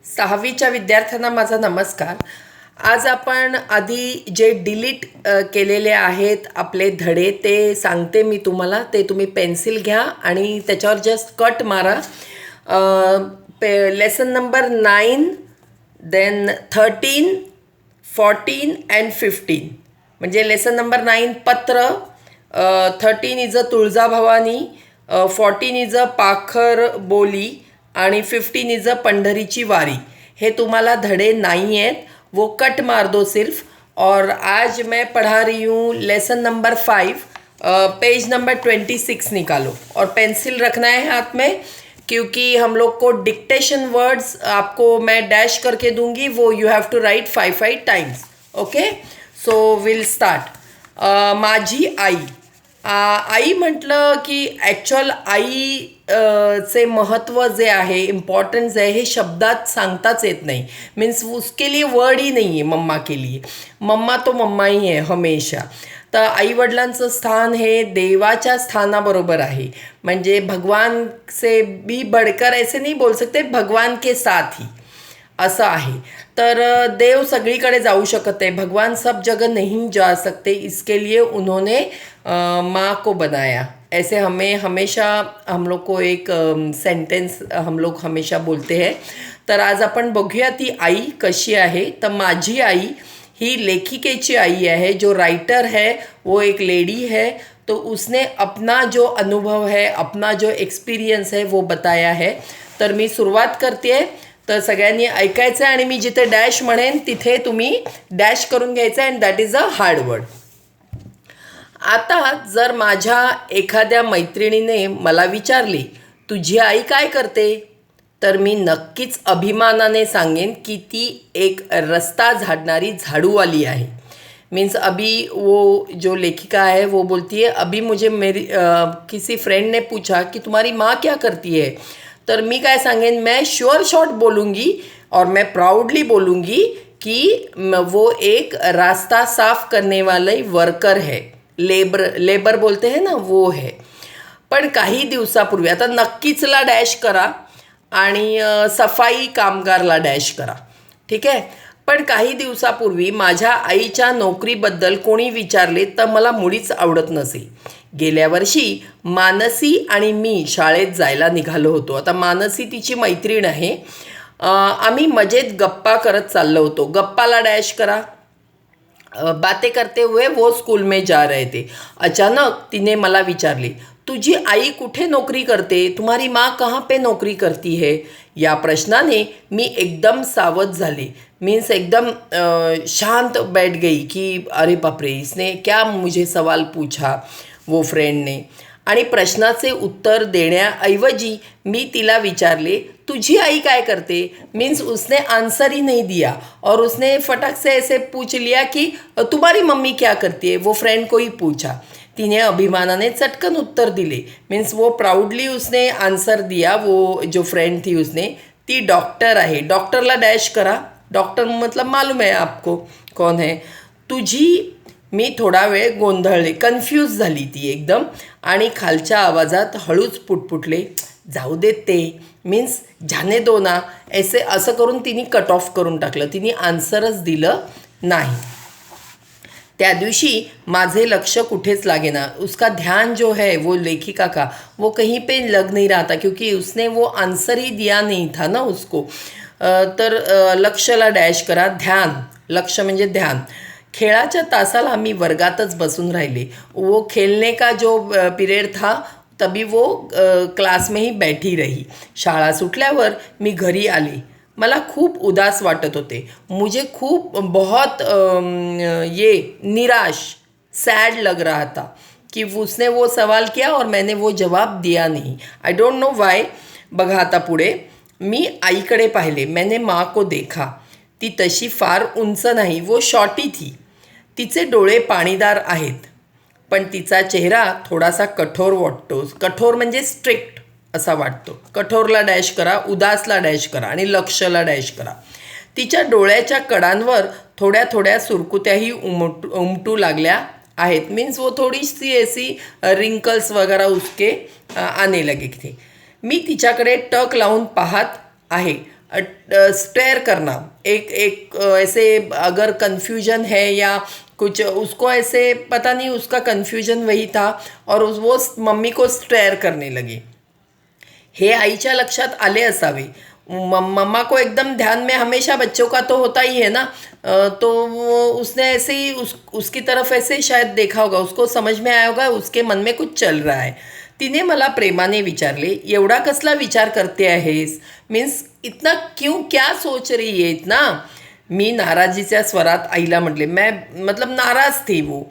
6वीच्या विद्यार्थ्यांना माझा नमस्कार. आज आपण आधी जे डिलीट केलेले आहेत आपले धडे ते सांगते मी तुम्हाला. ते तुम्ही पेन्सिल घ्या आणि त्याच्यावर जस्ट कट मारा. Lesson number 9, then 13, 14 and 15. म्हणजे लेसन नंबर 9 पत्र, 13 is a Tuljabhavani, 14 is a पाखर बोली आणि 15 इज अ पंढरीची वारी. हे तुम्हाला धड़े नहीं हैं, वो कट मार दो सिर्फ. और आज मैं पढ़ा रही हूँ लेसन नंबर 5, पेज नंबर 26 निकालो और पेंसिल रखना है हाथ में, क्योंकि हम लोग को डिक्टेशन वर्ड्स आपको मैं डैश करके दूंगी, वो you have to write 5 times. Okay, so will start. माझी आई. आई म्हटलं की ॲक्च्युअल आई चे महत्त्व जे आहे, इम्पॉर्टन्स आहे, हे शब्दात सांगताच येत नाही. मीन्स उसके लिए वर्ड ही नहीं है मम्मा के लिए. मम्मा तो मम्मा ही है हमेशा. तर आईवडिलांचं स्थान हे देवाच्या स्थानाबरोबर आहे. म्हणजे भगवान से भी बढ़कर ऐसे नहीं बोल सकते, भगवान के साथ ही असं आहे. तर देव सगळीकडे जाऊ शकत आहे, भगवान सब जगह नहीं जा सकते, इसके लिए उन्होंने माँ को बनाया. ऐसे हमें हमेशा हम लोग को एक सेंटेन्स हम लोग हमेशा बोलते हैं. तर आज आपण बघूया ती आई कशी आहे. तर माझी आई ही लेखिकेची आई आहे. जो राइटर है वो एक लेडी है. तो उसने अपना जो अनुभव है, अपना जो एक्सपिरियन्स है वो बताया है. तर मी सुरुवात करते आहे. तर सगळ्यांनी ऐकायचं आहे आणि मी जिथे डॅश म्हणेन तिथे तुम्ही डॅश करून घ्यायचं आहे. And that is a hard word. आता जर माझ्या एखाद्या मैत्रिणीने मला विचारली तुझी आई काय करते, तर मी नक्कीच अभिमानाने सांगेन की ती एक रस्ता झाडणारी झाडूवाली आहे. मीन्स अभी वो जो लेखिका है वो बोलती है, अभी मुझे मेरी किसी फ्रेंड ने पूछा कि तुम्हारी माँ क्या करती है, तर मी काय सांगेन, मैं श्योर शॉर्ट बोलूँगी और मैं प्राउडली बोलूँगी कि वो एक रास्ता साफ करने वाले वर्कर है. लेबर बोलते हैं ना, वो है. पण काही दिवसापूर्वी, आता नक्कीचला डॅश करा आणि सफाई कामगारला डॅश करा, ठीक आहे. पण काही दिवसापूर्वी माझ्या आईच्या नोकरीबद्दल कोणी विचारले तर मला मुळीच आवडत नसे. गेल्या वर्षी मानसी आणि मी शाळेत जायला निघालो होतो. आता मानसी तिची मैत्रीण आहे. आम्ही मजेत गप्पा करत चाललो होतो. गप्पाला डॅश करा. बातें करते हुए वो स्कूल में जा रहे थे. अचानक तिने मला विचारले, तुझी आई कुठे नोकरी करते, तुम्हारी माँ कहाँ पे नौकरी करती है. या प्रश्नाने मी एकदम सावध झाले. मीन्स एकदम शांत बैठ गई कि अरे बापरे, इसने क्या मुझे सवाल पूछा वो फ्रेंड ने. आणि प्रश्नाचे उत्तर देण्याऐवजी मी तिला विचारले तुझी आई काय करते. मीन्स उसने आंसर ही नहीं दिया और उसने फटाक से ऐसे पूछ लिया कि तुम्हारी मम्मी क्या करती है, वो फ्रेंड को ही पूछा. तिने अभिमानाने चटकन उत्तर दिले. मीन्स वो प्राउडली उसने आंसर दिया. वो जो फ्रेंड थी उसने, ती डॉक्टर आहे. डॉक्टरला डॅश करा. डॉक्टर मतलब मालूम है आपको कौन है. तुझी. मी थोडा वेळ गोंधळले, कन्फ्यूज झाली ती एकदम आणि खालच्या आवाजात हळूच पुटपुटले, जाऊ देत ते. मीन्स जाने दो ना, ऐसे असं करून तिने कट ऑफ करून टाकलं. तिने आन्सरच दिलं नाही. त्या दिवशी माझे लक्ष कुठेच लागेना. उसका ध्यान जो है वो लेखिका का, वो कहीं पे लग नहीं रहा था, क्योंकि उसने वो आंसर ही दिया नहीं था ना उसको. तर लक्षला डॅश करा. ध्यान, लक्ष म्हणजे ध्यान. खेळाच्या तासाला आम्ही वर्गातच बसून राहिले. वो खेलने का जो पीरियड था तभी वो क्लास में ही बैठी रही. शाळा सुटल्यावर मी घरी आले. मला खूप उदास वाटत होते. मुझे खूप बहुत ये निराश, सैड लग रहा था कि उसने वो सवाल किया और मैंने वो जवाब दिया नहीं. I don't know Y. बघा आता पुढे. मी आईकडे पाहिले. मैंने माँ को देखा. ती तशी फार उंच नाही, वो शॉर्टी थी. तिचे डोळे पाणीदार आहेत, पण तिचा चेहरा थोडासा कठोर वाटतो. कठोर म्हणजे स्ट्रिक्ट असा वाटतो. कठोरला डॅश करा, उदासला डॅश करा आणि लक्षला डॅश करा. तिच्या डोळ्याच्या कडांवर थोड्या थोड्या सुरकुत्याही उमटू लागल्या आहेत. मीन्स वो थोडीशी ऐसी रिंकल्स वगैरे उसके आने लगे थे. मी तिच्याकडे टक लावून पाहत आहे. स्टेयर करना, एक एक ऐसे अगर कन्फ्यूजन है या कुछ उसको ऐसे पता नहीं उसका कन्फ्यूजन वही था और वो मम्मी को स्टेयर करने लगे। हे आईच्या लक्षात आले असावे। मम्मा को एकदम ध्यान में हमेशा बच्चों का तो होता ही है ना। तो वो उसने ऐसे ही उसकी तरफ ऐसे शायद देखा होगा, उसको समझ में आया होगा उसके मन में कुछ चल रहा है। तिने मला प्रेमाने विचारले, एवढा कसला विचार करते आहेस? मीन्स इतना क्यों, क्या सोच रही है इतना? मी नाराजीच्या स्वरात आईला म्हटले, मैं मतलब नाराज थी वो।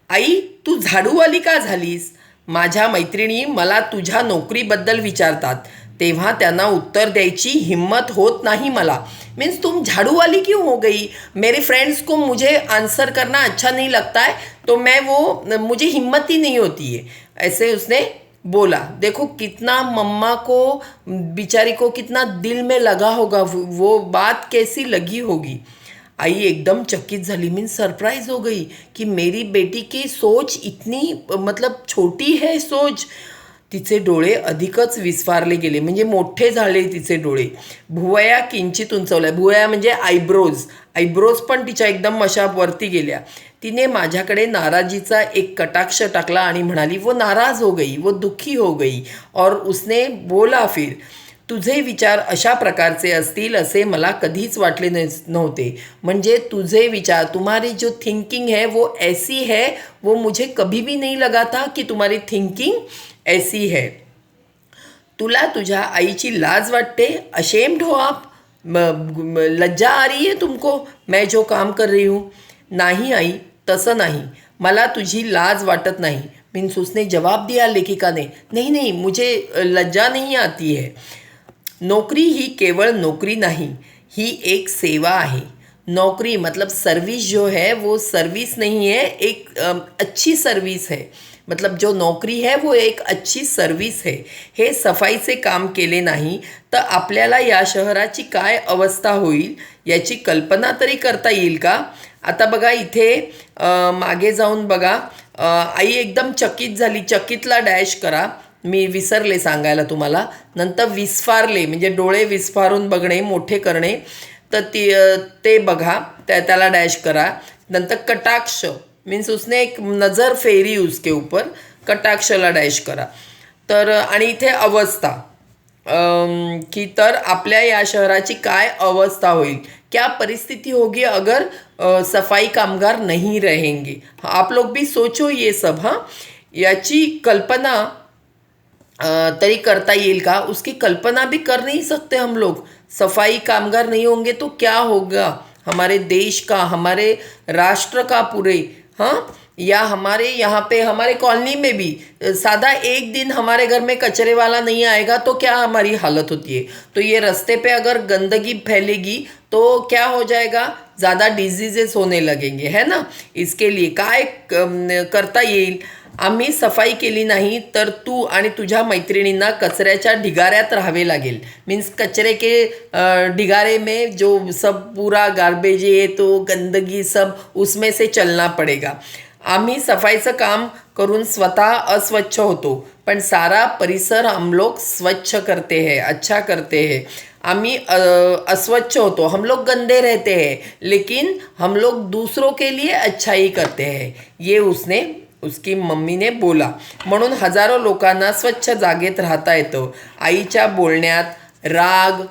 आई, तू झाडूवाली का झालीस? माझ्या मैत्रिणी मला तुझ्या नोकरीबद्दल विचारतात तेव्हा त्यांना उत्तर द्यायची हिम्मत होत नहीं मला। मीन्स तुम झाड़ू वाली क्यों हो गई? मेरे फ्रेंड्स को मुझे आंसर करना अच्छा नहीं लगता है तो मैं वो मुझे हिम्मत ही नहीं होती है, ऐसे उसने बोला। देखो कितना मम्मा को बेचारी को कितना दिल में लगा होगा, वो बात कैसी लगी होगी। आई एकदम चकित झाली, मीन्स सरप्राइज हो गई कि मेरी बेटी की सोच इतनी मतलब छोटी है सोच। तिचे डोळे अधिकच विस्फारले गेले, म्हणजे मोठे झाले तिचे डोळे। भुवया किंचित उंचवल्या, भुवया म्हणजे आयब्रोज पण तिच्या एकदम अशा वरती गेल्या। तिने माझ्याकडे नाराजीचा एक कटाक्ष टाकला आणि म्हणाली, वो नाराज हो गई, वो दुखी हो गई। और उसने बोला फिर, तुझे विचार अशा प्रकारचे असतील असे मला कधीच वाटले नव्हते। म्हणजे तुझे विचार, तुम्हारी जो थिंकिंग है वो ऐसी है, वो मुझे कभी भी नहीं लगा था कि तुम्हारी थिंकिंग ऐसी है। तुला तुझ्या आईची लाज वाटते? अशेम्ड हो आप? लज्जा आ रही है तुमको मैं जो काम कर रही हूँ? नाही आई, तसं नाही, मला तुझी लाज वाटत नाही। मीन्स उसने जवाब दिया लेखिका ने, नहीं नहीं मुझे लज्जा नहीं आती है। नौकरी ही केवळ नौकरी नहीं, ही एक सेवा आहे। नौकरी मतलब सर्विस जो है वो सर्विस नहीं है, एक अच्छी सर्विस है। मतलब जो नौकरी है वो एक अच्छी सर्विस है। हे सफाईचे काम केले नाही तर आपल्याला या शहराची काय अवस्था होईल याची कल्पना तरी करता येईल का? आता बघा इथे मागे जाऊन बघा, आई एकदम चकित झाली, चकितला डॅश करा, मी विसरले सांगायला तुम्हाला। नंतर विस्फारले म्हणजे डोळे विस्फारून बघणे, मोठे करणे, तर ते बघा, त्याला डॅश करा। नंतर कटाक्ष मीन्स उसने एक नज़र फेरी उसके ऊपर, कटाक्षला डॅश करा। तर आणि इथे अवस्था की तर आपल्या या शहराची काय अवस्था होईल, क्या परिस्थिति होगी अगर सफाई कामगार नहीं रहेंगे। आप लोग भी सोचो ये सब। हाँ, याची कल्पना तरी करता येईल का? उसकी कल्पना भी कर नहीं सकते हम लोग। सफाई कामगार नहीं होंगे तो क्या होगा हमारे देश का, हमारे राष्ट्र का पूरे। हाँ, या हमारे यहाँ पे हमारे कॉलोनी में भी सादा एक दिन हमारे घर में कचरे वाला नहीं आएगा तो क्या हमारी हालत होती है। तो ये रास्ते पे अगर गंदगी फैलेगी तो क्या हो जाएगा, ज़्यादा डिजीजेस होने लगेंगे, है ना। इसके लिए काय करता येईल? आम्ही सफाई केली नाही तर तू आणि तुझ्या मैत्रिणींना कचऱ्याच्या ढिगाऱ्यात राहावे लागेल। मीन्स कचरे के ढिगारे में जो सब पूरा गार्बेज है तो गंदगी सब उसमें से चलना पड़ेगा। आम्ही सफाईचं काम करून स्वतः अस्वच्छ होतो पण सारा परिसर हम लोग स्वच्छ करते हैं, अच्छा करते हैं। आम्ही अस्वच्छ होतो, हम लोग गंदे रहते हैं, लेकिन हम लोग दूसरों के लिए अच्छाई करते हैं। ये उसकी मम्मी ने बोला। म्हणून हजारो लोकांना स्वच्छ जागेत राहता येतं। आईच्या बोलण्यात राग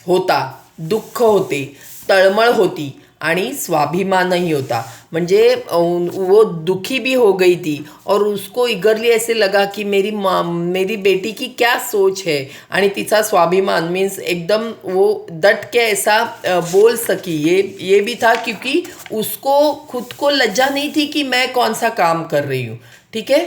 होता, दुःख होते, तळमळ होती आणि स्वाभिमानही होता। म्हणजे वो दुखी भी हो गई थी और उसको इगरली ऐसे लगा कि मेरी बेटी की क्या सोच है, आणि तिचा स्वाभिमान मीन्स एकदम वो डट के ऐसा बोल सकी। ये भी था क्योंकि उसको खुद को लज्जा नहीं थी कि मैं कौन सा काम कर रही हूँ। ठीक है।